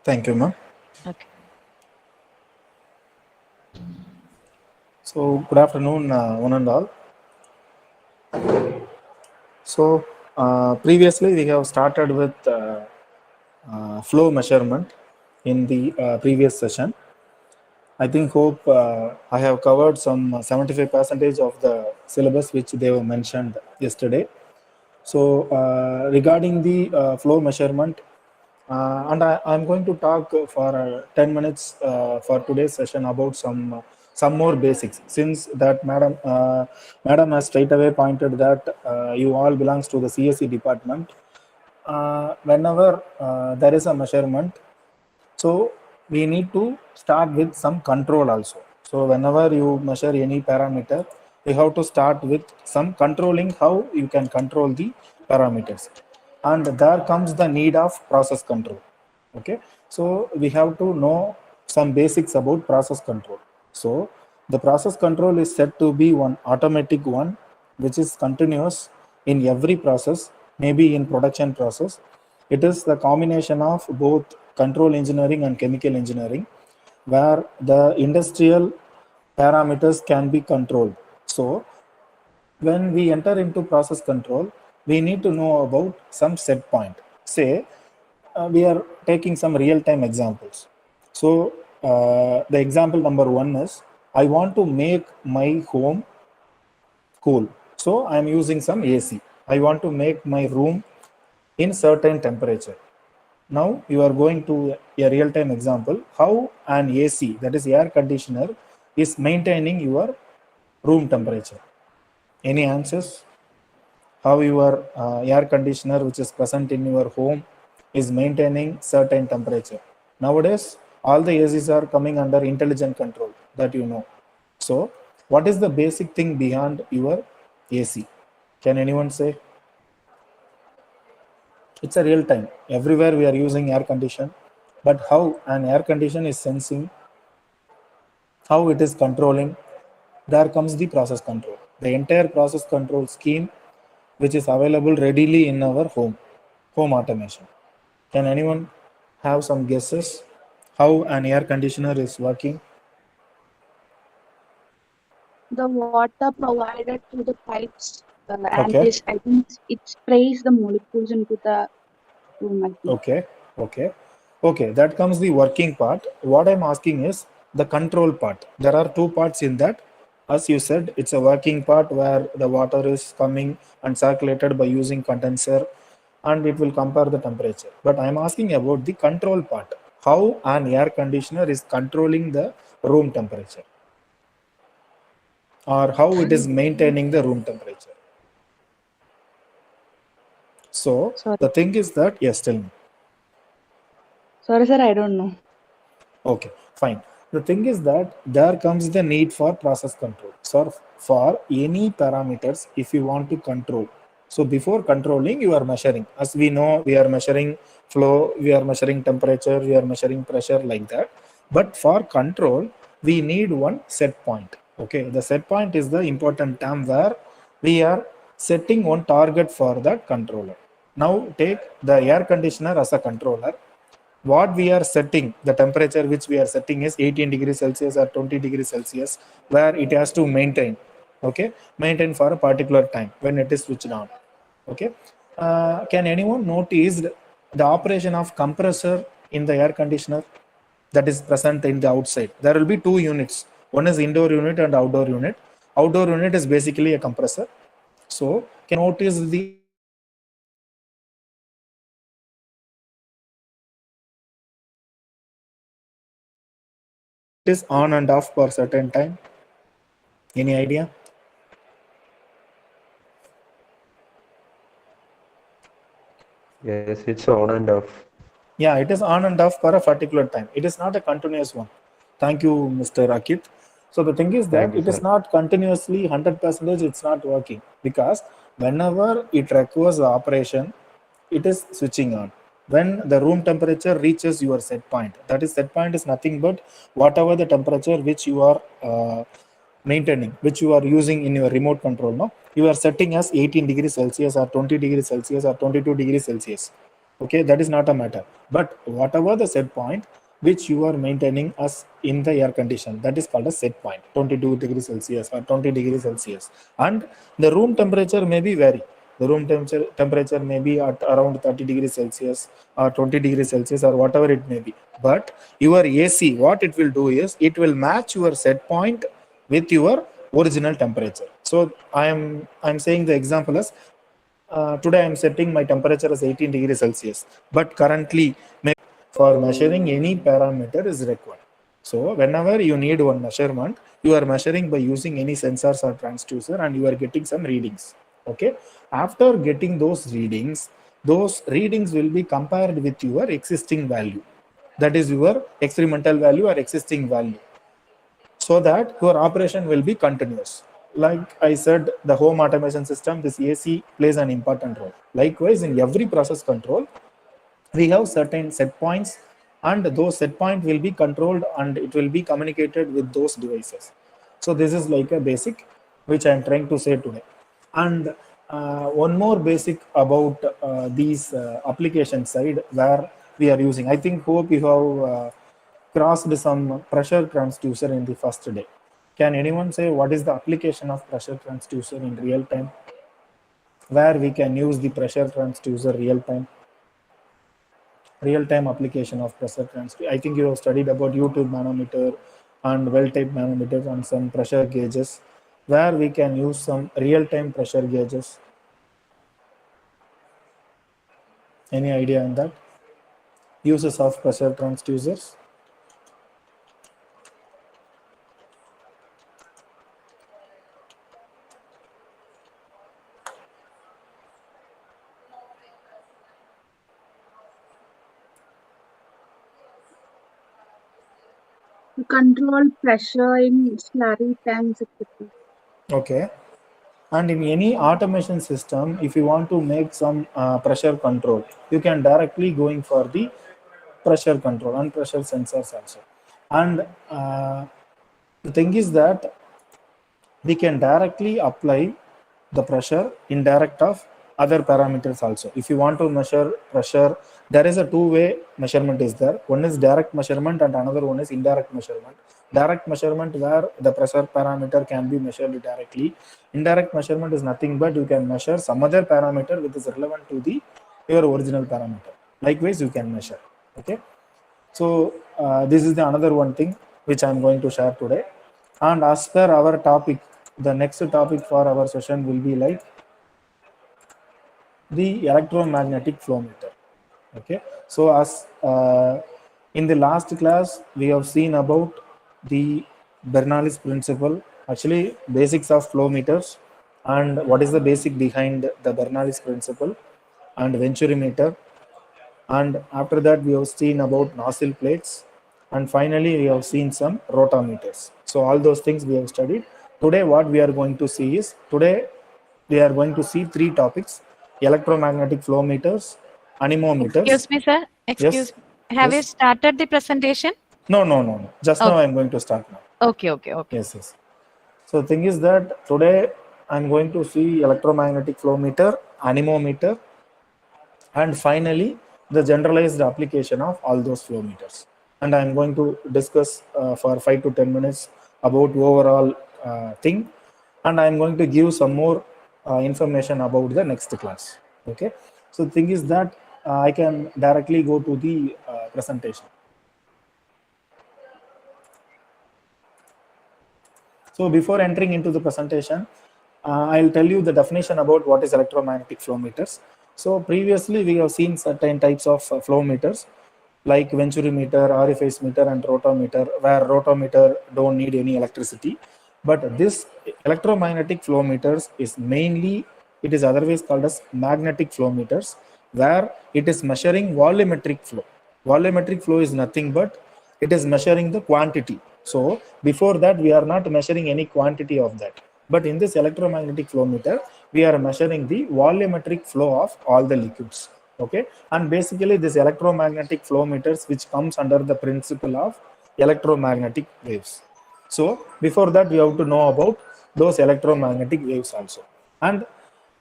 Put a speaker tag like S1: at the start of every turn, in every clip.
S1: Thank you, ma'am.
S2: Okay.
S1: So, good afternoon, one and all. So, previously we have started with flow measurement in the previous session. I think hope I have covered some 75% of the syllabus which they were mentioned yesterday. So, regarding the flow measurement, and I'm going to talk for 10 minutes for today's session about some more basics. Since that madam has straight away pointed that you all belongs to the CSE department. Whenever there is a measurement, so we need to start with some control also. So whenever you measure any parameter, you have to start with some controlling how you can control the parameters. And there comes the need of process control. Okay. So we have to know some basics about process control. So the process control is said to be one automatic one, which is continuous in every process, maybe in production process. It is the combination of both control engineering and chemical engineering, where the industrial parameters can be controlled. So when we enter into process control, we need to know about some set point. Say, we are taking some real-time examples. So the example number one is, I want to make my home cool. So I'm using some AC. I want to make my room in certain temperature. Now you are going to a real-time example, how an AC, that is air conditioner, is maintaining your room temperature. Any answers? How your air conditioner which is present in your home is maintaining certain temperature. Nowadays, all the ACs are coming under intelligent control, that you know. So, what is the basic thing behind your AC? Can anyone say? It's a real time. Everywhere we are using air condition, but how an air condition is sensing, how it is controlling, there comes the process control. The entire process control scheme which is available readily in our home automation. Can anyone have some guesses how an air conditioner is working?
S3: The water provided through the pipes, and
S1: Okay,
S3: this, I think it sprays the molecules into the room, I think.
S1: okay, that comes the working part. What I'm asking is the control part. There are two parts in that. As you said, it's a working part where the water is coming and circulated by using condenser, and it will compare the temperature. But I'm asking about the control part, how an air conditioner is controlling the room temperature, or how it is maintaining the room temperature. So
S3: Sorry.
S1: the thing is that, yes, tell me.
S3: Sorry, sir, I don't know.
S1: Okay, fine. The thing is that there comes the need for process control. So for any parameters, if you want to control, so before controlling, you are measuring. As we know, we are measuring flow, we are measuring temperature, we are measuring pressure, like that. But for control, we need one set point. Okay, the set point is the important term where we are setting one target for that controller. Now take the air conditioner as a controller. What we are setting, the temperature which we are setting is 18 degrees Celsius or 20 degrees Celsius, where it has to maintain, okay, maintain for a particular time when it is switched on. Okay, can anyone notice the operation of compressor in the air conditioner that is present in the outside? There will be two units, one is indoor unit and outdoor unit. Outdoor unit is basically a compressor. So can you notice the it is on and off for certain time? Any idea?
S4: Yes, it's on and off.
S1: Yeah, it is on and off for a particular time. It is not a continuous one. Thank you, Mr. Akit. So the thing is that
S4: Thank you,
S1: it is
S4: sir.
S1: not continuously 100%, it's not working, because whenever it requires the operation, it is switching on. When the room temperature reaches your set point, that is, set point is nothing but whatever the temperature which you are maintaining, which you are using in your remote control. No, you are setting as 18 degrees Celsius or 20 degrees Celsius or 22 degrees Celsius. Okay, that is not a matter. But whatever the set point which you are maintaining as in the air condition, that is called a set point, 22 degrees Celsius or 20 degrees Celsius. And the room temperature may be vary. The room temperature may be at around 30 degrees Celsius or 20 degrees Celsius or whatever it may be. But your AC, what it will do is it will match your set point with your original temperature. So I'm saying the example as today I'm setting my temperature as 18 degrees Celsius, but currently for measuring any parameter is required. So whenever you need one measurement, you are measuring by using any sensors or transducer and you are getting some readings. Okay. After getting those readings will be compared with your existing value. That is your experimental value or existing value, so that your operation will be continuous. Like I said, the home automation system, this AC plays an important role. Likewise, in every process control, we have certain set points, and those set point will be controlled and it will be communicated with those devices. So this is like a basic which I am trying to say today. And one more basic about these application side where we are using. I think hope you have crossed some pressure transducer in the first day. Can anyone say what is the application of pressure transducer in real time? Where we can use the pressure transducer real time? Real time application of pressure transducer. I think you have studied about YouTube manometer and well type manometers and some pressure gauges, where we can use some real time pressure gauges. Any idea on that? Uses of pressure transducers?
S3: To control pressure in slurry tanks, etc.
S1: Okay. And in any automation system, if you want to make some pressure control, you can directly going for the pressure control and pressure sensors also. And the thing is that we can directly apply the pressure indirect of other parameters also. If you want to measure pressure, there is a two-way measurement is there. One is direct measurement and another one is indirect measurement. Direct measurement where the pressure parameter can be measured directly. Indirect measurement is nothing but you can measure some other parameter which is relevant to the your original parameter. Likewise, you can measure. Okay. So this is the another one thing which I am going to share today. And as per our topic, the next topic for our session will be like the electromagnetic flow meter. Okay. So as in the last class, we have seen about the Bernoulli's principle, actually basics of flow meters and what is the basic behind the Bernoulli's principle and Venturi meter. And after that, we have seen about nozzle plates. And finally, we have seen some rotometers. So all those things we have studied. Today, what we are going to see is, today we are going to see three topics: electromagnetic flow meters, anemometers.
S2: Excuse me, sir. Excuse
S1: Yes.
S2: me. Have you
S1: Yes.
S2: started the presentation?
S1: No. Just now
S2: Okay.
S1: I am going to start now.
S2: Okay.
S1: Yes. So the thing is that today I am going to see electromagnetic flow meter, anemometer, and finally the generalized application of all those flow meters. And I'm going to discuss for 5 to 10 minutes about overall thing, and I'm going to give some more information about the next class. Okay, so the thing is that I can directly go to the presentation. So before entering into the presentation, I'll tell you the definition about what is electromagnetic flow meters. So previously we have seen certain types of flow meters like Venturi meter, orifice meter and rotometer, where rotometer don't need any electricity. But this electromagnetic flow meters is mainly, it is otherwise called as magnetic flow meters, where it is measuring volumetric flow. Volumetric flow is nothing but it is measuring the quantity. So before that, we are not measuring any quantity of that. But in this electromagnetic flow meter, we are measuring the volumetric flow of all the liquids. Okay, and basically this electromagnetic flow meters which comes under the principle of electromagnetic waves. So before that, we have to know about those electromagnetic waves also. And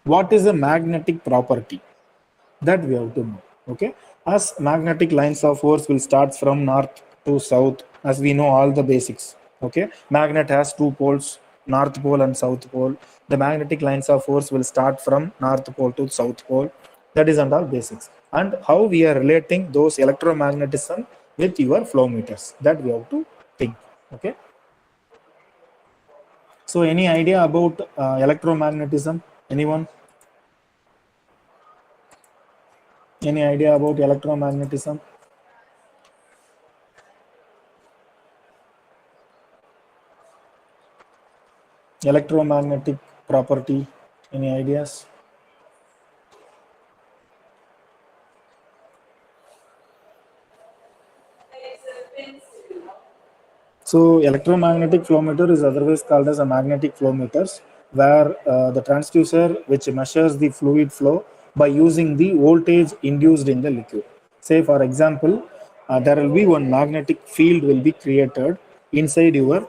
S1: what is a magnetic property? That we have to know. Okay, as magnetic lines of force will start from north to south, as we know all the basics. Okay, magnet has two poles, north pole and south pole. The magnetic lines of force will start from north pole to south pole. That is and all basics. And how we are relating those electromagnetism with your flow meters, that we have to think. Okay, so any idea about electromagnetism? Anyone? Any idea about electromagnetism? Electromagnetic property, any ideas? So electromagnetic flow meter is otherwise called as a magnetic flow meters, where the transducer which measures the fluid flow by using the voltage induced in the liquid. Say for example, there will be one magnetic field will be created inside your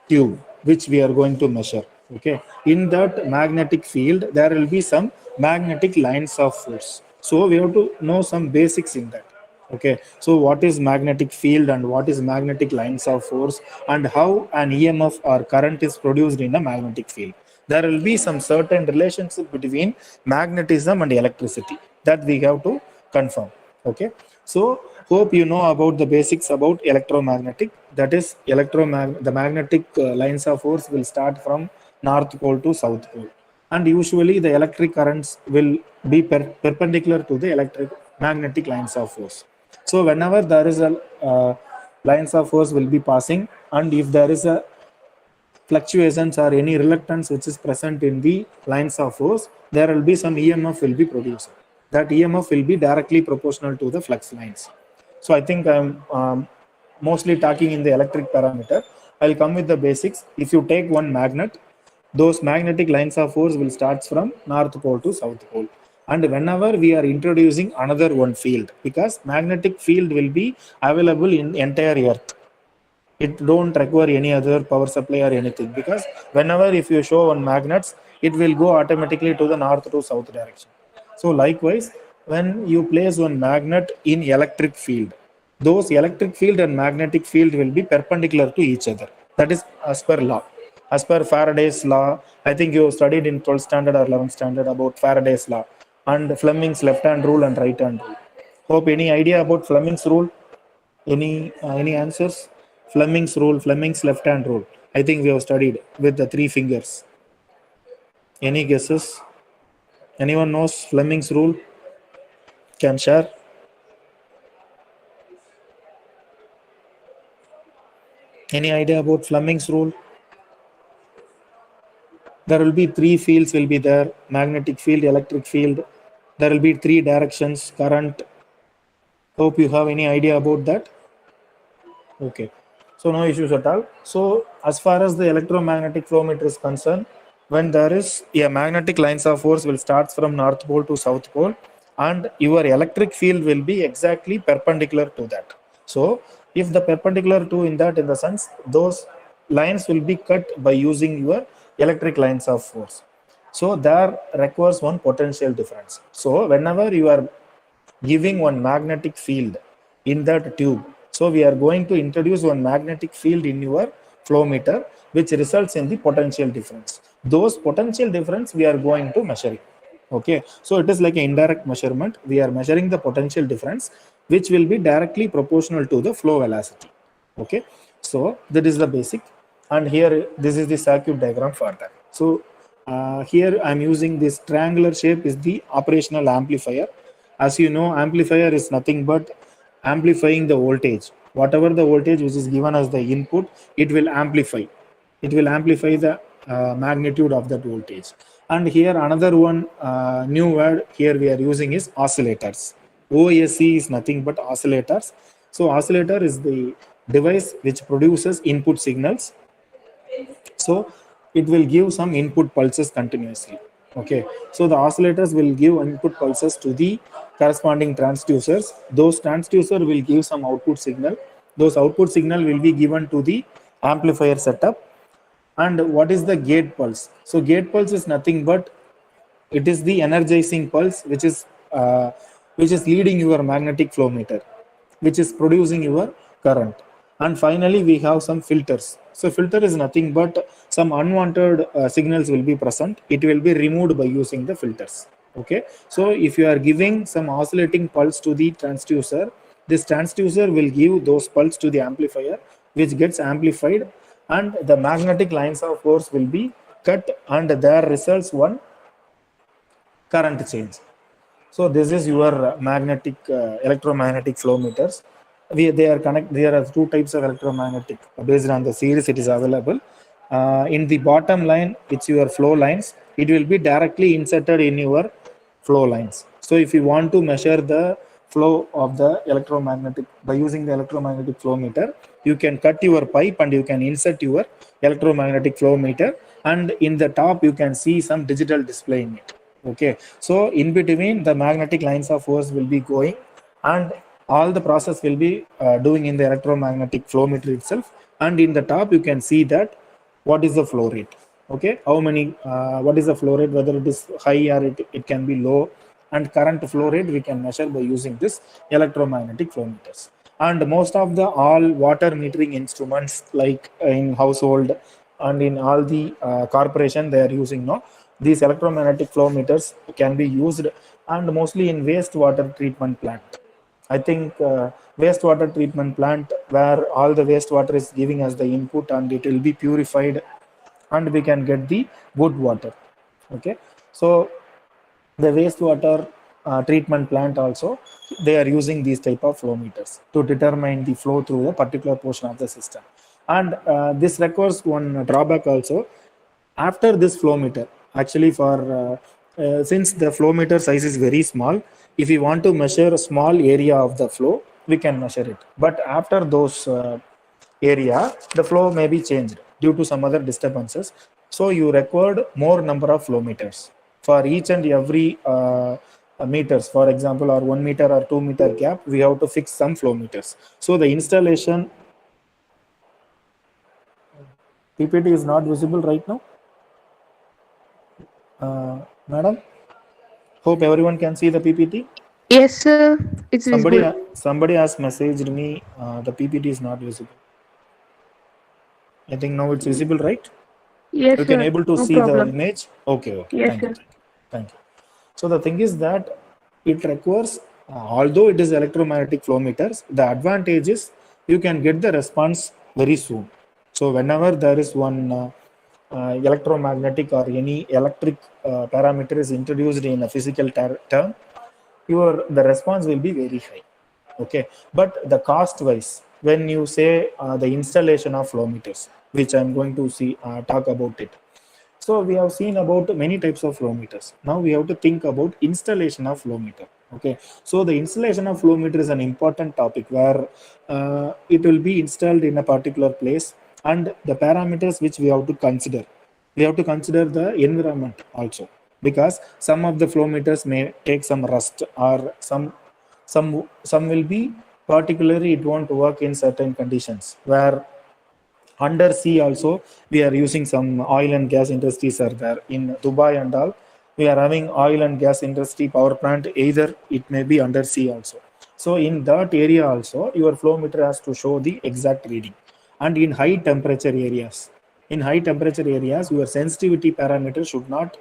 S1: tube which we are going to measure. Okay, in that magnetic field there will be some magnetic lines of force, so we have to know some basics in that. Okay, so what is magnetic field and what is magnetic lines of force, and how an EMF or current is produced in a magnetic field. There will be some certain relationship between magnetism and electricity that we have to confirm. Okay, so hope you know about the basics about electromagnetic. That is the magnetic lines of force will start from north pole to south pole, and usually the electric currents will be perpendicular to the electric magnetic lines of force. So whenever there is a lines of force will be passing, and if there is a fluctuations or any reluctance which is present in the lines of force, there will be some EMF will be produced. That EMF will be directly proportional to the flux lines. So I think I'm mostly talking in the electric parameter. I'll come with the basics. If you take one magnet, those magnetic lines of force will start from north pole to south pole. And whenever we are introducing another one field, because magnetic field will be available in entire earth, it don't require any other power supply or anything, because whenever if you show on magnets, it will go automatically to the north to south direction. So likewise, when you place one magnet in electric field, those electric field and magnetic field will be perpendicular to each other. That is as per law, as per Faraday's law. I think you studied in 12th standard or 11th standard about Faraday's law and Fleming's left hand rule and right hand rule. Hope any idea about Fleming's rule? Any answers? Fleming's rule, Fleming's left hand rule. I think we have studied with the three fingers. Any guesses? Anyone knows Fleming's rule? Can share? Any idea about Fleming's rule? There will be three fields will be there: magnetic field, electric field. There will be three directions, current. Hope you have any idea about that. Okay, so no issues at all. So as far as the electromagnetic flow meter is concerned, when there is a magnetic lines of force will start from north pole to south pole, and your electric field will be exactly perpendicular to that. So if the perpendicular to in the sense, those lines will be cut by using your electric lines of force. So there requires one potential difference. So whenever you are giving one magnetic field in that tube, so we are going to introduce one magnetic field in your flow meter, which results in the potential difference. Those potential difference we are going to measure it. Okay, so it is like an indirect measurement. We are measuring the potential difference, which will be directly proportional to the flow velocity. Okay, so that is the basic, and here this is the circuit diagram for that. So here I'm using this triangular shape is the operational amplifier. As you know, amplifier is nothing but amplifying the voltage. Whatever the voltage which is given as the input, it will amplify. It will amplify the magnitude of that voltage. And here another one new word here we are using is oscillators. OSC is nothing but oscillators. So oscillator is the device which produces input signals. So it will give some input pulses continuously. Okay, so the oscillators will give input pulses to the corresponding transducers. Those transducer will give some output signal. Those output signal will be given to the amplifier setup. And what is the gate pulse? So gate pulse is nothing but it is the energizing pulse which is which is leading your magnetic flow meter, which is producing your current. And finally, we have some filters. So filter is nothing but some unwanted signals will be present. It will be removed by using the filters. Okay. So if you are giving some oscillating pulse to the transducer, this transducer will give those pulse to the amplifier, which gets amplified, and the magnetic lines of force will be cut, and there results one current change. So this is your magnetic electromagnetic flow meters. They are connect. There are two types of electromagnetic based on the series it is available. In the bottom line, it's your flow lines. It will be directly inserted in your flow lines. So if you want to measure the flow of the electromagnetic by using the electromagnetic flow meter, you can cut your pipe and you can insert your electromagnetic flow meter, and in the top you can see some digital display in it. Okay, so in between the magnetic lines of force will be going, and all the process will be doing in the electromagnetic flow meter itself, and in the top you can see that what is the flow rate. Okay, how many what is the flow rate, whether it is high or it can be low, and current flow rate we can measure by using this electromagnetic flow meters. And most of the all water metering instruments, like in household and in all the corporation, they are using now these electromagnetic flow meters can be used, and mostly in wastewater treatment plant. I think wastewater treatment plant, where all the wastewater is giving us the input and it will be purified and we can get the good water. Okay, so the wastewater treatment plant also, they are using these type of flow meters to determine the flow through a particular portion of the system. And this requires one drawback also. After this flow meter, actually for since the flow meter size is very small, if we want to measure a small area of the flow, we can measure it. But after those area, the flow may be changed due to some other disturbances. So you required more number of flow meters for each and every meters. For example, or 1 meter or 2 meter gap, we have to fix some flow meters. So the installation PPT is not visible right now. Madam, hope everyone can see the PPT.
S3: Yes, sir. It's visible.
S1: Somebody has messaged me the PPT is not visible. I think now it's visible, right?
S3: Yes,
S1: You can
S3: sir.
S1: able to
S3: No
S1: see
S3: problem.
S1: the image. Okay.
S3: Yes,
S1: Thank you.
S3: sir.
S1: Thank you. So the thing is that it requires, although it is electromagnetic flow meters, the advantage is you can get the response very soon. So whenever there is one electromagnetic or any electric parameter is introduced in a physical term, the response will be very high. Okay, but the cost wise, when you say the installation of flow meters, which I'm going to talk about it. So we have seen about many types of flow meters. Now we have to think about installation of flow meter. Okay, so the installation of flow meter is an important topic where it will be installed in a particular place, and the parameters which we have to consider. We have to consider the environment also, because some of the flow meters may take some rust, or some will be particularly it won't work in certain conditions, where under sea also we are using some oil and gas industries are there in Dubai and all. We are having oil and gas industry power plant, either it may be under sea also. So in that area also your flow meter has to show the exact reading. And in high temperature areas, your sensitivity parameter should not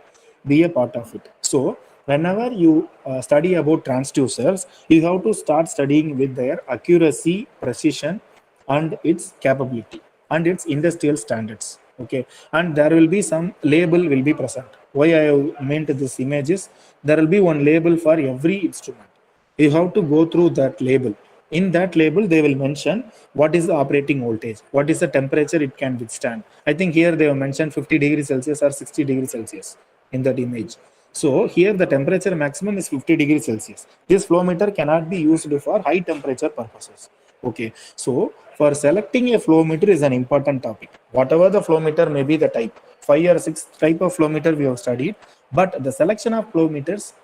S1: be a part of it. So whenever you study about transducers, you have to start studying with their accuracy, precision, and its capability and its industrial standards. Okay, and there will be some label will be present. Why I have meant this image is, there will be one label for every instrument. You have to go through that label. In that label they will mention what is the operating voltage, what is the temperature it can withstand. I think here they have mentioned 50 degrees Celsius or 60 degrees Celsius in that image. So here the temperature maximum is 50 degrees Celsius. This flow meter cannot be used for high temperature purposes. Okay, so for selecting a flow meter is an important topic. Whatever the flow meter may be the type, 5 or 6 type of flow meter we have studied, but the selection of flow meters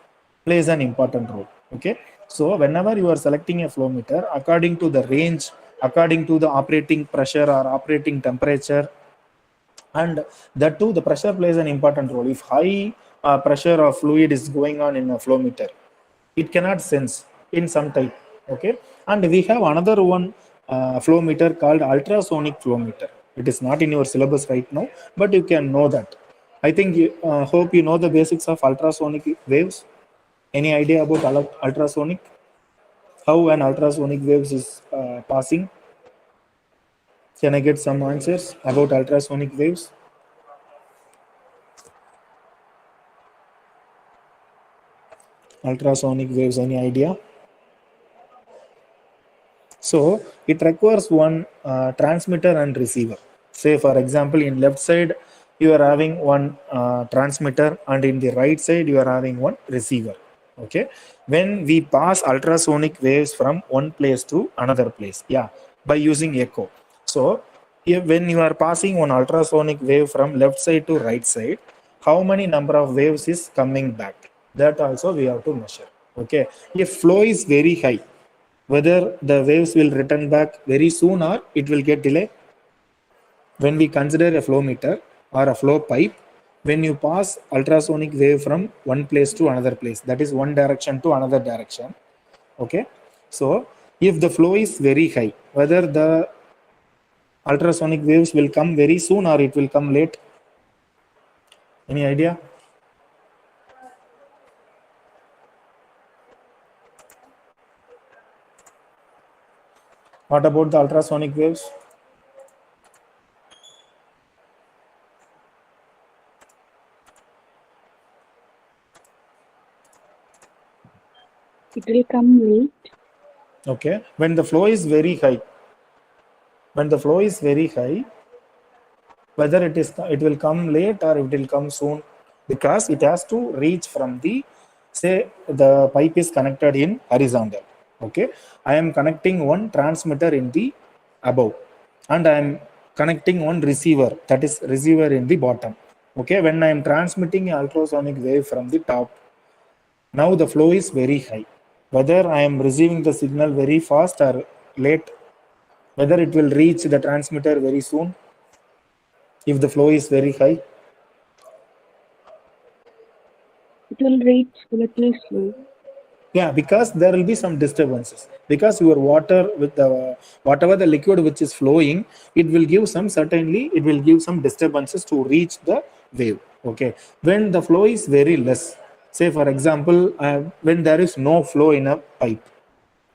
S1: plays an important role. Okay, so whenever you are selecting a flow meter, according to the range, according to the operating pressure or operating temperature, and that too the pressure plays an important role. If high pressure of fluid is going on in a flow meter, it cannot sense in some type. Okay, and we have another one flow meter called ultrasonic flow meter. It is not in your syllabus right now, but you can know that. I think you hope you know the basics of ultrasonic waves. Any idea about ultrasonic, how an ultrasonic waves is passing? Can I get some answers about ultrasonic waves? Ultrasonic waves, any idea? So it requires one transmitter and receiver. Say for example, in left side you are having one transmitter, and in the right side you are having one receiver. Okay, when we pass ultrasonic waves from one place to another place, yeah, by using echo. So when you are passing one ultrasonic wave from left side to right side, how many number of waves is coming back? That also we have to measure. Okay, if flow is very high, whether the waves will return back very soon or it will get delay. When we consider a flow meter or a flow pipe, when you pass ultrasonic wave from one place to another place, that is one direction to another direction. Okay, so if the flow is very high, whether the ultrasonic waves will come very soon or it will come late? Any idea? What about the ultrasonic waves?
S3: It will come late.
S1: Okay, when the flow is very high, whether it will come late or it will come soon, because it has to reach from the, say the pipe is connected in horizontal. Okay, I am connecting one transmitter in the above, and I am connecting one receiver, that is receiver in the bottom. Okay, when I am transmitting an ultrasonic wave from the top, now the flow is very high, whether I am receiving the signal very fast or late, whether it will reach the transmitter very soon if the flow is very high.
S3: It will reach a little slow.
S1: Yeah, because there will be some disturbances, because your water with the whatever the liquid which is flowing, it will give some, certainly it will give some disturbances to reach the wave. Okay, when the flow is very less, say for example, when there is no flow in a pipe,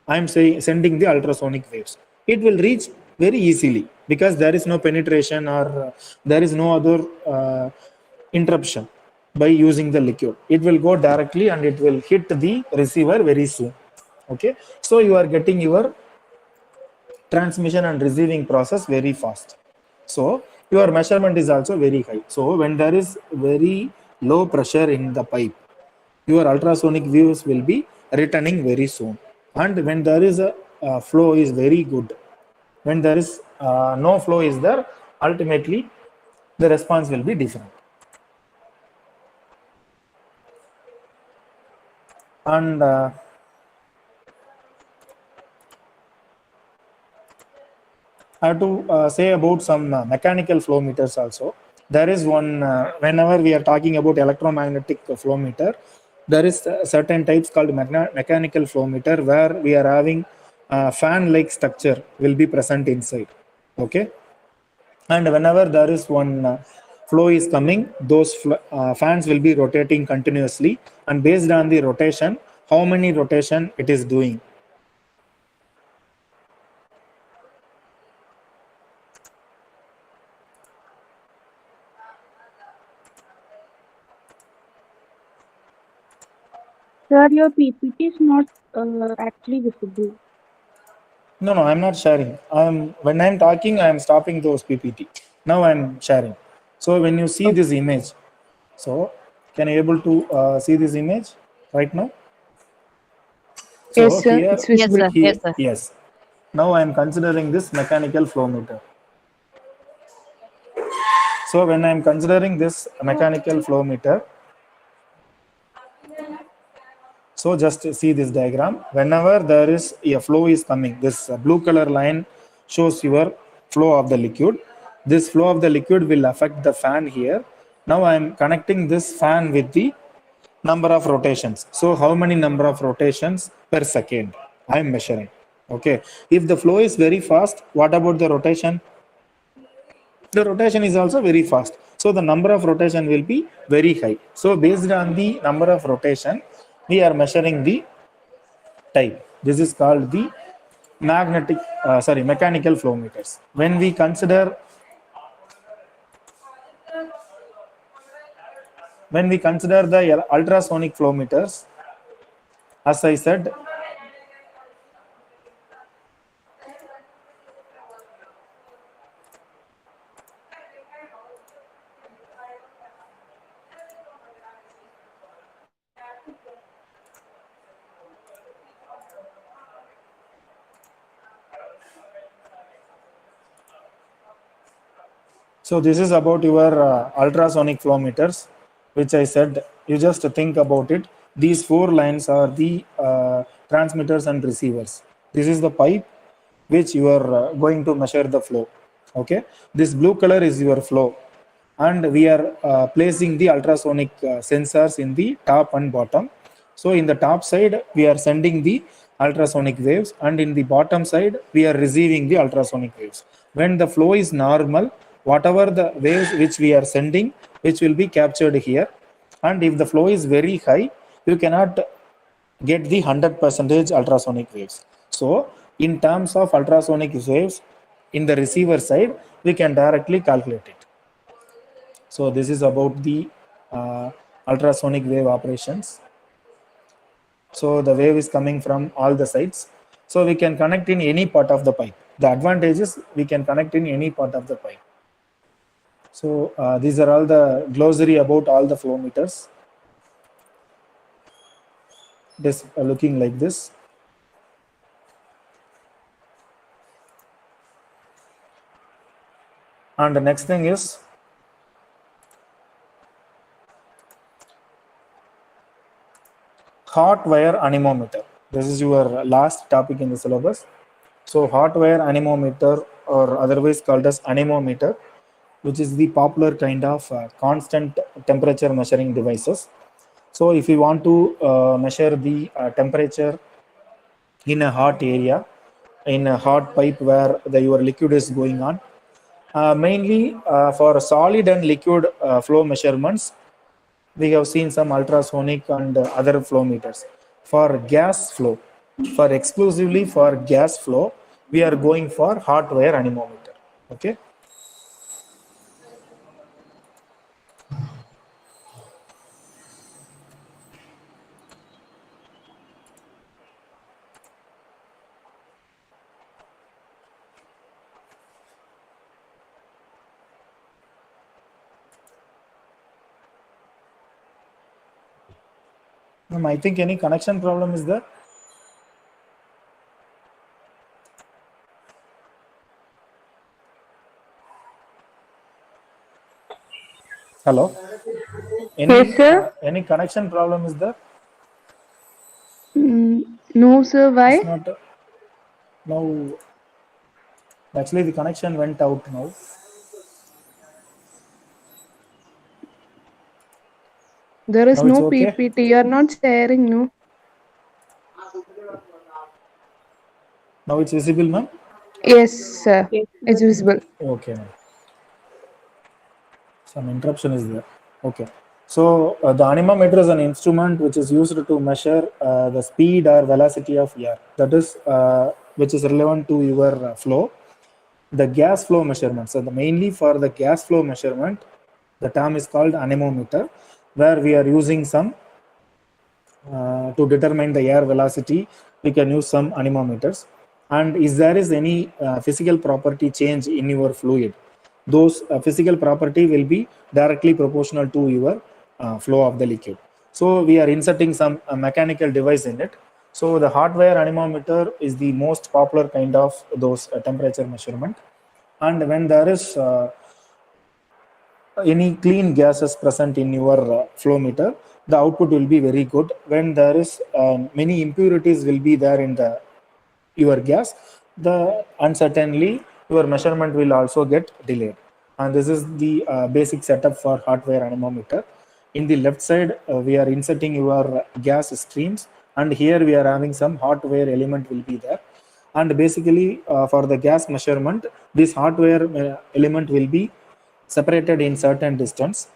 S1: I am sending the ultrasonic waves, it will reach very easily because there is no penetration or there is no other interruption by using the liquid. It will go directly and it will hit the receiver very soon. Okay, so you are getting your transmission and receiving process very fast. So your measurement is also very high. So when there is very low pressure in the pipe, your ultrasonic waves will be returning very soon. And when there is a flow is very good, when there is no flow is there, ultimately the response will be different. And I have to say about some mechanical flow meters also. There is one, whenever we are talking about electromagnetic flow meter, there is certain types called mechanical flow meter, where we are having fan-like structure will be present inside. Okay, and whenever there is one flow is coming, those fans will be rotating continuously, and based on the rotation, how many rotation it is doing.
S3: Sir, your PPT is not actually visible.
S1: No, I'm not sharing. When I'm talking, I'm stopping those PPT. Now I'm sharing. So when you see this image, so can you able to see this image right now? So
S4: Yes, sir.
S1: here,
S4: It's visible.
S2: Yes, sir.
S1: here,
S2: Yes, sir.
S1: yes. Now I'm considering this mechanical flow meter. So when I'm considering this mechanical flow meter, so just see this diagram. Whenever there is a flow is coming, this blue color line shows your flow of the liquid. This flow of the liquid will affect the fan here. Now I am connecting this fan with the number of rotations. So how many number of rotations per second I am measuring. Okay. If the flow is very fast, what about the rotation? The rotation is also very fast. So the number of rotation will be very high. So based on the number of rotation, we are measuring the type. This is called the mechanical flow meters. When we consider the ultrasonic flow meters, as I said, so this is about your ultrasonic flow meters, which I said, you just think about it. These four lines are the transmitters and receivers. This is the pipe which you are going to measure the flow. Okay, this blue color is your flow, and we are placing the ultrasonic sensors in the top and bottom. So in the top side, we are sending the ultrasonic waves, and in the bottom side, we are receiving the ultrasonic waves. When the flow is normal, whatever the waves which we are sending, which will be captured here. And if the flow is very high, you cannot get the 100% ultrasonic waves. So in terms of ultrasonic waves, in the receiver side, we can directly calculate it. So this is about the ultrasonic wave operations. So the wave is coming from all the sides. So we can connect in any part of the pipe. The advantage is we can connect in any part of the pipe. So these are all the glossary about all the flow meters. This looking like this. And the next thing is hot wire anemometer. This is your last topic in the syllabus. So hot wire anemometer, or otherwise called as anemometer, which is the popular kind of constant temperature measuring devices. So if you want to measure the temperature in a hot area, in a hot pipe where your liquid is going on, mainly for solid and liquid flow measurements, we have seen some ultrasonic and other flow meters. For gas flow, exclusively for gas flow, we are going for hot wire anemometer. Okay. I think any connection problem is there. Hello.
S4: Yes, sir.
S1: Any connection problem is there?
S4: No, sir. Why?
S1: It's not. Now, actually, the connection went out now.
S4: There is
S1: Now it's
S4: no
S1: okay?
S4: PPT. You are not sharing, no?
S1: Now it's visible, ma'am?
S4: Yes, sir.
S3: Yes,
S4: It's visible.
S1: Okay, ma'am. Some interruption is there. Okay. So the anemometer is an instrument which is used to measure the speed or velocity of air. That is, which is relevant to your flow. The gas flow measurement. So mainly for the gas flow measurement, the term is called anemometer, where we are using some to determine the air velocity. We can use some anemometers. And if there is any physical property change in your fluid, those physical property will be directly proportional to your flow of the liquid. So we are inserting some mechanical device in it. So the hot wire anemometer is the most popular kind of those temperature measurement. And when there is any clean gases present in your flow meter, the output will be very good. When there is many impurities will be there in your gas, uncertainly your measurement will also get delayed. And this is the basic setup for hot wire anemometer. in the left side, we are inserting your gas streams, and here we are having some hardware element will be there. And basically, for the gas measurement, this hardware element will be separated in certain distance.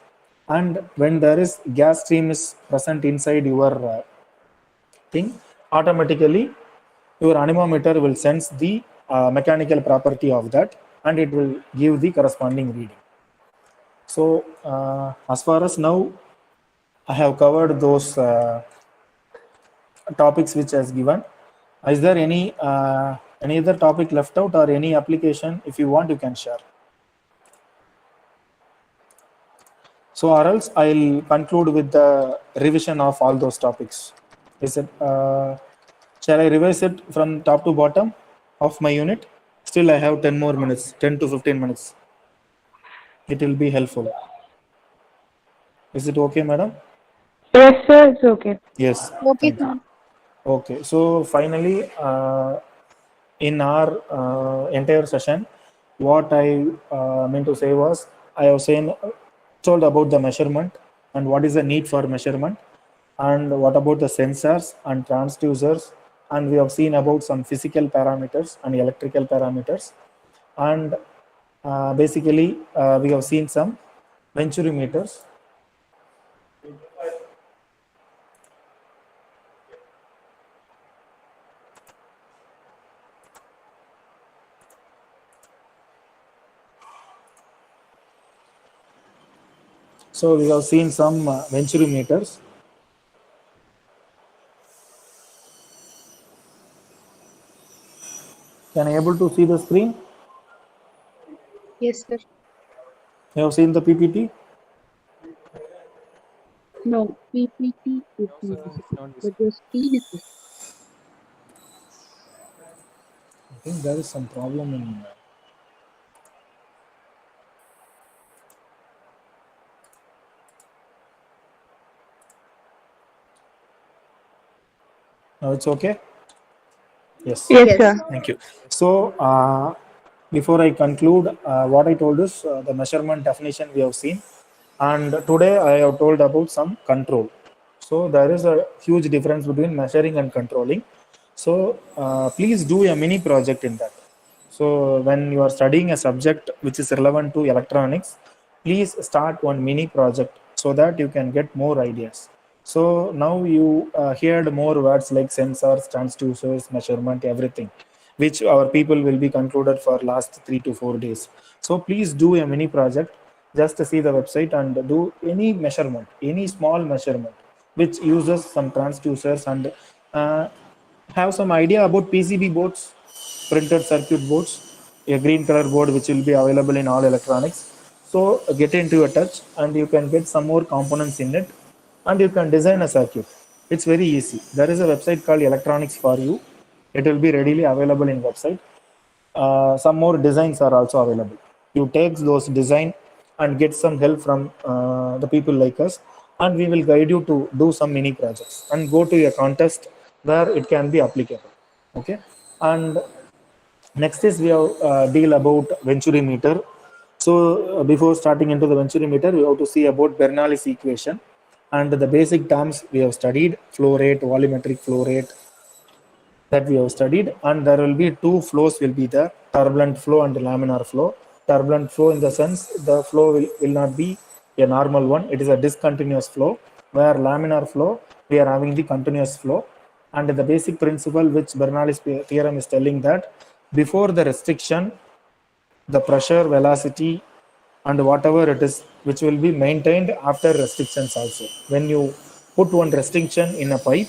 S1: And when there is gas stream is present inside your thing, automatically your anemometer will sense the mechanical property of that, and it will give the corresponding reading. So as far as now, I have covered those topics which has given. Is there any other topic left out, or any application? If you want, you can share. So, or else I'll conclude with the revision of all those topics. Is it? Shall I revise it from top to bottom of my unit? Still, I have 10 more minutes, 10 to 15 minutes. It will be helpful. Is it okay, madam?
S4: Yes, sir, it's okay.
S1: Yes.
S3: Okay,
S1: thank you.
S3: sir.
S1: Okay. So finally, in our entire session, what I meant to say was, I have told about the measurement and what is the need for measurement, and what about the sensors and transducers, and we have seen about some physical parameters and electrical parameters, and basically we have seen some venturimeters. So we have seen some venturimeters. Can I able to see the screen?
S3: Yes, sir.
S1: You have seen the PPT?
S3: No, PPT is not visible, but your screen is visible.
S1: I think there is some problem in. Now it's okay? Yes.
S4: Yes,
S3: Yes.
S4: sir.
S1: Thank you. So, before I conclude, what I told is the measurement definition we have seen, and today I have told about some control. So, there is a huge difference between measuring and controlling. So, please do a mini project in that. So, when you are studying a subject which is relevant to electronics, please start one mini project so that you can get more ideas. So now you heard more words like sensors, transducers, measurement, everything, which our people will be concluded for last 3 to 4 days. So please do a mini project. Just see the website and do any measurement, any small measurement, which uses some transducers, and have some idea about PCB boards, printed circuit boards, a green color board which will be available in all electronics. So get into a touch, and you can get some more components in it, and you can design a circuit. It's very easy. There is a website called Electronics for You. It will be readily available in website. Some more designs are also available. You take those design and get some help from the people like us, and we will guide you to do some mini projects and go to a contest where it can be applicable. Okay. And next is we have deal about venturimeter. So before starting into the venturimeter, we have to see about Bernoulli's equation, and the basic terms we have studied: flow rate, volumetric flow rate, that we have studied. And there will be two flows will be there: turbulent flow and laminar flow. Turbulent flow in the sense the flow will not be a normal one, it is a discontinuous flow, where laminar flow we are having the continuous flow. And the basic principle which Bernoulli's theorem is telling that before the restriction, the pressure, velocity, and whatever it is which will be maintained after restrictions also. When you put one restriction in a pipe,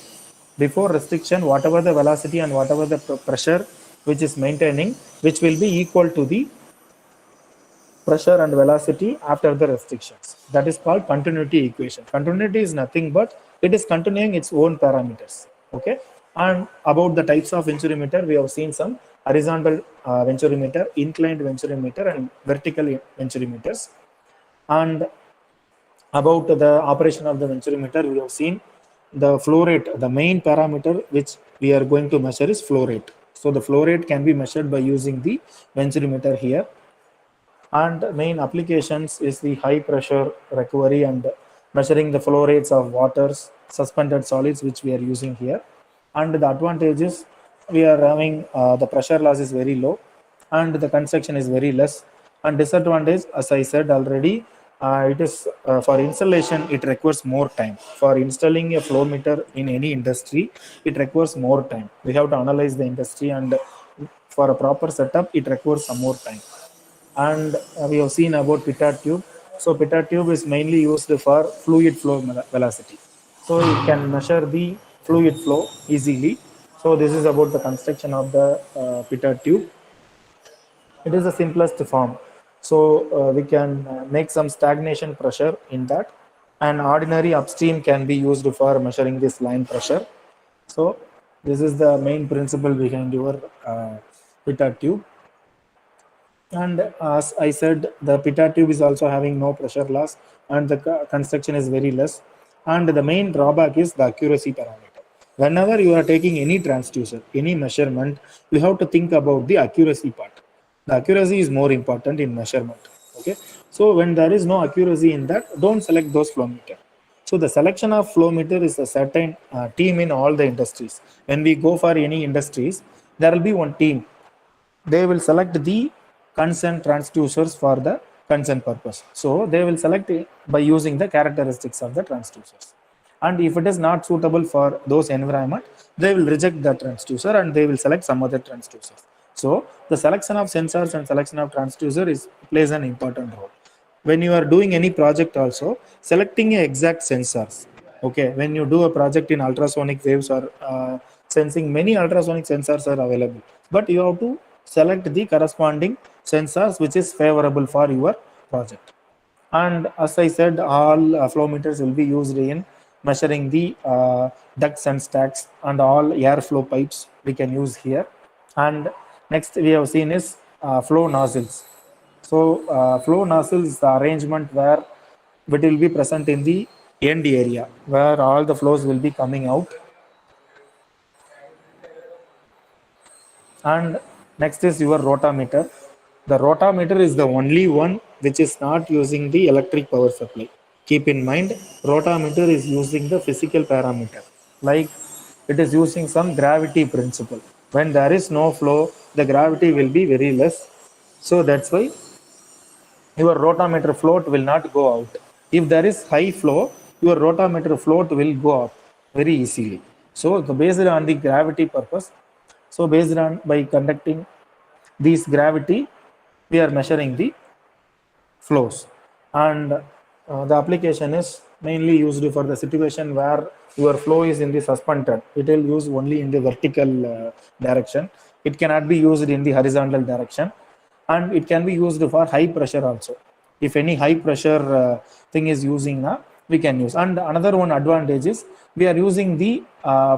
S1: before restriction, whatever the velocity and whatever the pressure which is maintaining, which will be equal to the pressure and velocity after the restrictions. That is called continuity equation. Continuity is nothing but it is continuing its own parameters. Okay. And about the types of venturimeter, we have seen some horizontal venturimeter, inclined venturimeter, and vertical venturimeters. And about the operation of the venturimeter, we have seen the flow rate. The main parameter which we are going to measure is flow rate. So the flow rate can be measured by using the venturimeter here. And main applications is the high pressure recovery and measuring the flow rates of waters, suspended solids, which we are using here. And the advantage is we are having the pressure loss is very low and the construction is very less. And disadvantage, as I said already, it is for installation, it requires more time. For installing a flow meter in any industry, it requires more time. We have to analyze the industry, and for a proper setup, it requires some more time. And we have seen about pitot tube. So pitot tube is mainly used for fluid flow velocity. So it can measure the fluid flow easily. So this is about the construction of the pitot tube. It is the simplest form. So we can make some stagnation pressure in that. An ordinary upstream can be used for measuring this line pressure. So this is the main principle behind your pitot tube. And as I said, the pitot tube is also having no pressure loss and the construction is very less. And the main drawback is the accuracy parameter. Whenever you are taking any transducer, any measurement, you have to think about the accuracy part. The accuracy is more important in measurement. Okay, so when there is no accuracy in that, don't select those flow meter. So the selection of flow meter is a certain team in all the industries. When we go for any industries, there will be one team. They will select the concerned transducers for the concerned purpose. So they will select it by using the characteristics of the transducers. And if it is not suitable for those environment, they will reject the transducer and they will select some other transducers. So the selection of sensors and selection of transducer plays an important role. When you are doing any project also, selecting exact sensors. Okay, when you do a project in ultrasonic waves or sensing, many ultrasonic sensors are available, but you have to select the corresponding sensors which is favorable for your project. And as I said, all flow meters will be used in measuring the ducts and stacks and all airflow pipes we can use here. And next we have seen is flow nozzles. So flow nozzle is the arrangement where it will be present in the end area where all the flows will be coming out. And next is your rotameter. The rotameter is the only one which is not using the electric power supply. Keep in mind, rotameter is using the physical parameter. Like it is using some gravity principle. When there is no flow, the gravity will be very less. So that's why your rotameter float will not go out. If there is high flow, your rotameter float will go up very easily. So based on the gravity purpose, so based on by conducting this gravity, we are measuring the flows. And the application is mainly used for the situation where your flow is in the suspended. It will use only in the vertical direction. It cannot be used in the horizontal direction. And it can be used for high pressure also. If any high pressure thing is using, we can use. And another one advantage is we are using the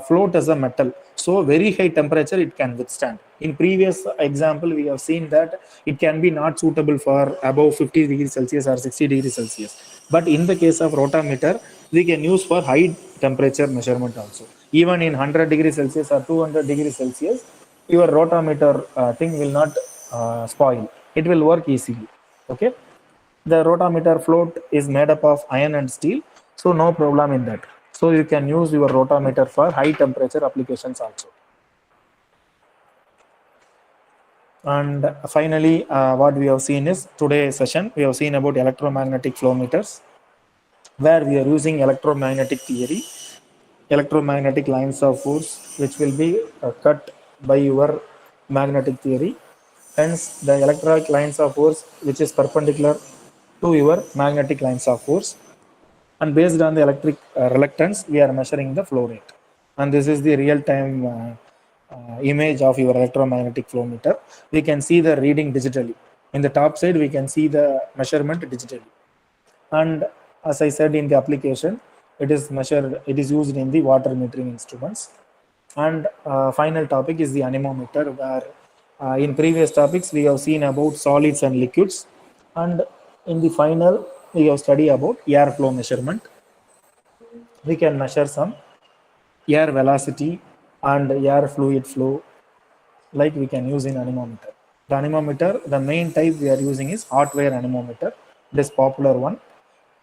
S1: float as a metal. So very high temperature it can withstand. In previous example, we have seen that it can be not suitable for above 50 degrees Celsius or 60 degrees Celsius. But in the case of rotameter, we can use for high temperature measurement also. Even in 100 degrees Celsius or 200 degrees Celsius, your rotameter thing will not spoil. It will work easily. Okay. The rotameter float is made up of iron and steel, so no problem in that. So you can use your rotameter for high temperature applications also. And finally, what we have seen is today's session, we have seen about electromagnetic flow meters, where we are using electromagnetic theory, electromagnetic lines of force, which will be cut by your magnetic theory. Hence, the electric lines of force, which is perpendicular to your magnetic lines of force. And based on the electric reluctance, we are measuring the flow rate. And this is the real-time image of your electromagnetic flow meter. We can see the reading digitally. In the top side, we can see the measurement digitally. And as I said, in the application, it is measured, it is used in the water metering instruments. And final topic is the anemometer, where in previous topics, we have seen about solids and liquids. And in the final, we have studied about airflow measurement. We can measure some air velocity and air fluid flow, like we can use in anemometer. The anemometer, the main type we are using is hot wire anemometer. This popular one.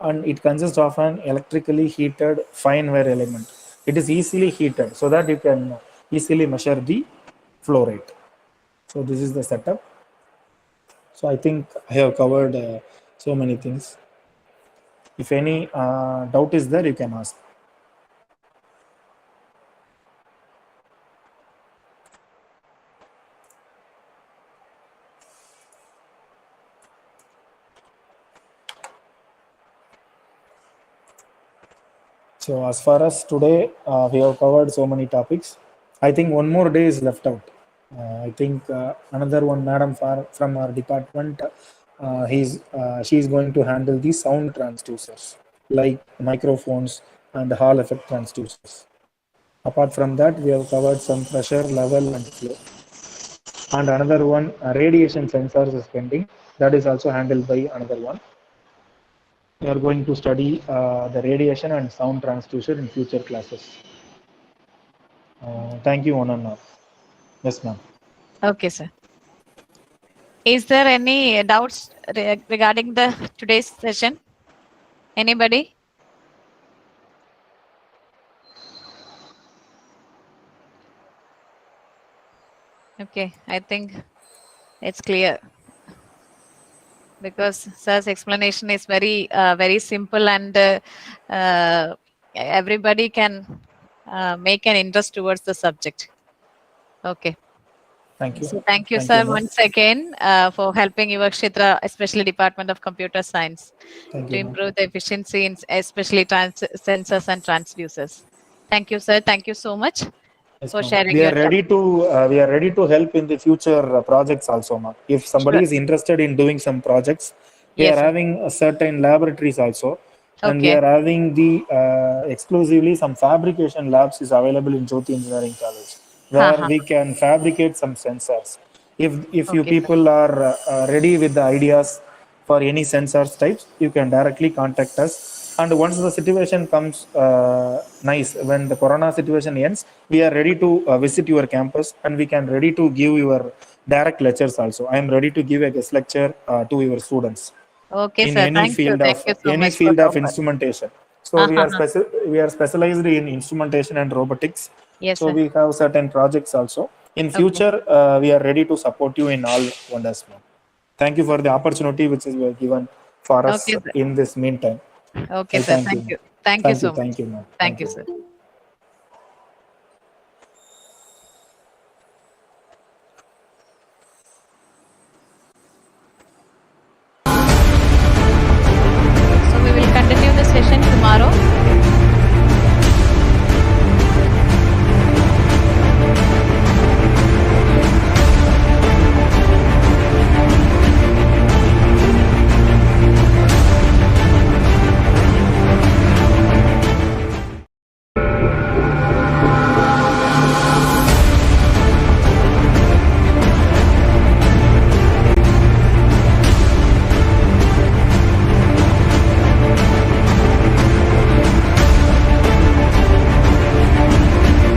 S1: and it consists of an electrically heated fine wire element. It is easily heated so that you can easily measure the flow rate. So this is the setup. So I think I have covered so many things. If any doubt is there, you can ask. So as far as today, we have covered so many topics. I think one more day is left out. I think another one, madam from our department, she's going to handle the sound transducers like microphones and Hall effect transducers. Apart from that, we have covered some pressure, level, and flow. And another one, radiation sensors is pending. That is also handled by another one. We are going to study the radiation and sound transducer in future classes. Thank you, one and all. Yes, ma'am.
S2: Okay, sir. Is there any doubts regarding the today's session? Anybody? Okay, I think it's clear because sir's explanation is very simple, and everybody can make an interest towards the subject. Okay.
S1: Thank you.
S2: So thank you,
S1: Thank
S2: sir,
S1: you, ma'am.
S2: once again for helping your Kshetra, especially Department of Computer Science,
S1: Thank
S2: to
S1: you, ma'am.
S2: improve the efficiency in especially sensors and transducers. Thank you, sir. Thank you so much
S1: Yes,
S2: for
S1: ma'am.
S2: sharing
S1: We
S2: your
S1: are
S2: time.
S1: ready to help in the future projects also, ma'am. If somebody
S2: Sure.
S1: is interested in doing some projects, we
S2: Yes,
S1: are
S2: sir.
S1: having certain laboratories also, and we
S2: Okay.
S1: are having the exclusively some fabrication labs is available in Jyothi Engineering College,
S2: Ha,
S1: where
S2: ha.
S1: we can fabricate some sensors. If you
S2: Okay, sir.
S1: people are ready with the ideas for any sensors types, you can directly contact us. And once the situation comes nice, when the corona situation ends, we are ready to visit your campus, and we can ready to give your direct lectures also. I am ready to give a guest lecture to your students
S2: Okay,
S1: in
S2: sir.
S1: any
S2: Thank you.
S1: field
S2: Thank
S1: of
S2: you so much for the offer.
S1: instrumentation. So
S2: Ha, ha, ha.
S1: we are specialized in instrumentation and robotics.
S2: Yes,
S1: So
S2: sir.
S1: we have certain projects also. In
S2: Okay.
S1: future, we are ready to support you in all wonders, ma'am. Thank you for the opportunity which is given for us
S2: Okay, sir.
S1: in this meantime.
S2: Okay,
S1: I
S2: sir.
S1: thank you,
S2: Thank
S1: ma'am.
S2: you. Thank you so much.
S1: Thank you, ma'am.
S2: Thank
S1: Thank
S2: you,
S1: you.
S2: sir.